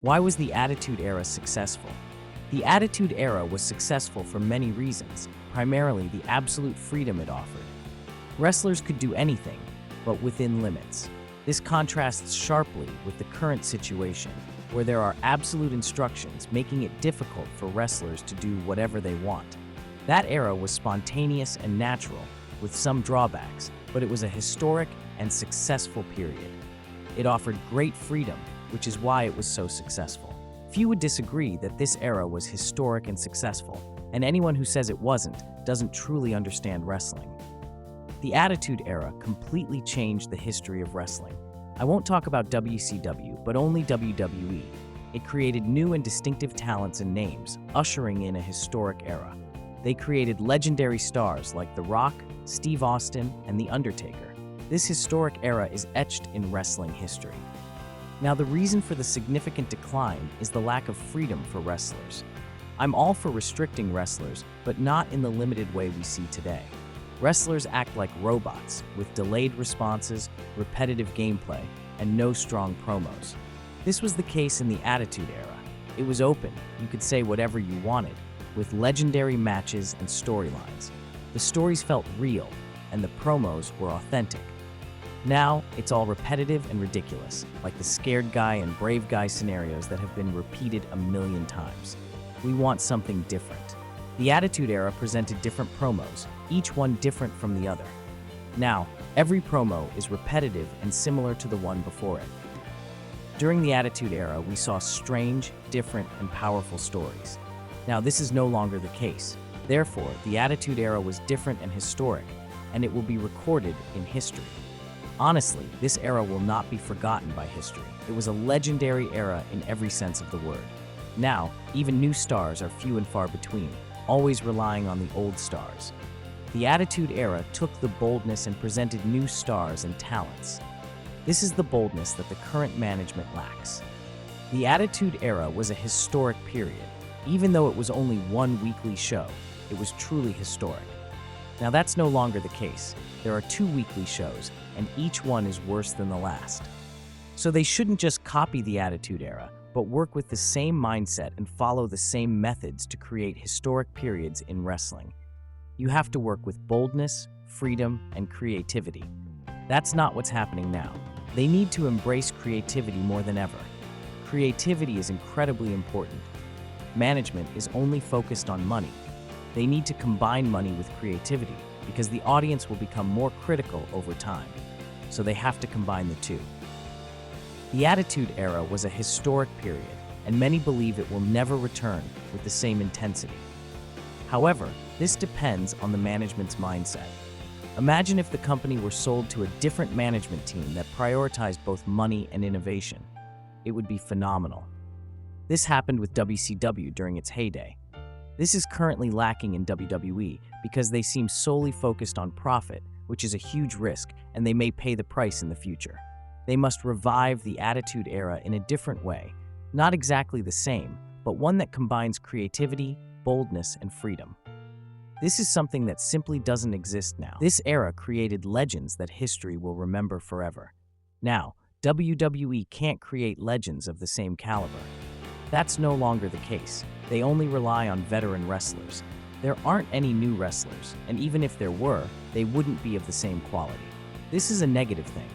Why was the Attitude Era successful? The Attitude Era was successful for many reasons, primarily the absolute freedom it offered. Wrestlers could do anything, but within limits. This contrasts sharply with the current situation, where there are absolute instructions making it difficult for wrestlers to do whatever they want. That era was spontaneous and natural, with some drawbacks, but it was a historic and successful period. It offered great freedom, which is why it was so successful. Few would disagree that this era was historic and successful, and anyone who says it wasn't doesn't truly understand wrestling. The Attitude Era completely changed the history of wrestling. I won't talk about WCW, but only WWE. It created new and distinctive talents and names, ushering in a historic era. They created legendary stars like The Rock, Steve Austin, and The Undertaker. This historic era is etched in wrestling history. Now, the reason for the significant decline is the lack of freedom for wrestlers. I'm all for restricting wrestlers, but not in the limited way we see today. Wrestlers act like robots, with delayed responses, repetitive gameplay, and no strong promos. This was the case in the Attitude Era. It was open, you could say whatever you wanted, with legendary matches and storylines. The stories felt real, and the promos were authentic. Now, it's all repetitive and ridiculous, like the scared guy and brave guy scenarios that have been repeated a million times. We want something different. The Attitude Era presented different promos, each one different from the other. Now, every promo is repetitive and similar to the one before it. During the Attitude Era, we saw strange, different, and powerful stories. Now, this is no longer the case. Therefore, the Attitude Era was different and historic, and it will be recorded in history. Honestly, this era will not be forgotten by history. It was a legendary era in every sense of the word. Now, even new stars are few and far between, always relying on the old stars. The Attitude Era took the boldness and presented new stars and talents. This is the boldness that the current management lacks. The Attitude Era was a historic period. Even though it was only one weekly show, it was truly historic. Now that's no longer the case. There are 2 weekly shows, and each one is worse than the last. So they shouldn't just copy the Attitude Era, but work with the same mindset and follow the same methods to create historic periods in wrestling. You have to work with boldness, freedom, and creativity. That's not what's happening now. They need to embrace creativity more than ever. Creativity is incredibly important. Management is only focused on money. They need to combine money with creativity because the audience will become more critical over time. So they have to combine the two. The Attitude Era was a historic period, and many believe it will never return with the same intensity. However, this depends on the management's mindset. Imagine if the company were sold to a different management team that prioritized both money and innovation. It would be phenomenal. This happened with WCW during its heyday. This is currently lacking in WWE because they seem solely focused on profit, which is a huge risk, and they may pay the price in the future. They must revive the Attitude Era in a different way, not exactly the same, but one that combines creativity, boldness, and freedom. This is something that simply doesn't exist now. This era created legends that history will remember forever. Now, WWE can't create legends of the same caliber. That's no longer the case. They only rely on veteran wrestlers. There aren't any new wrestlers, and even if there were, they wouldn't be of the same quality. This is a negative thing.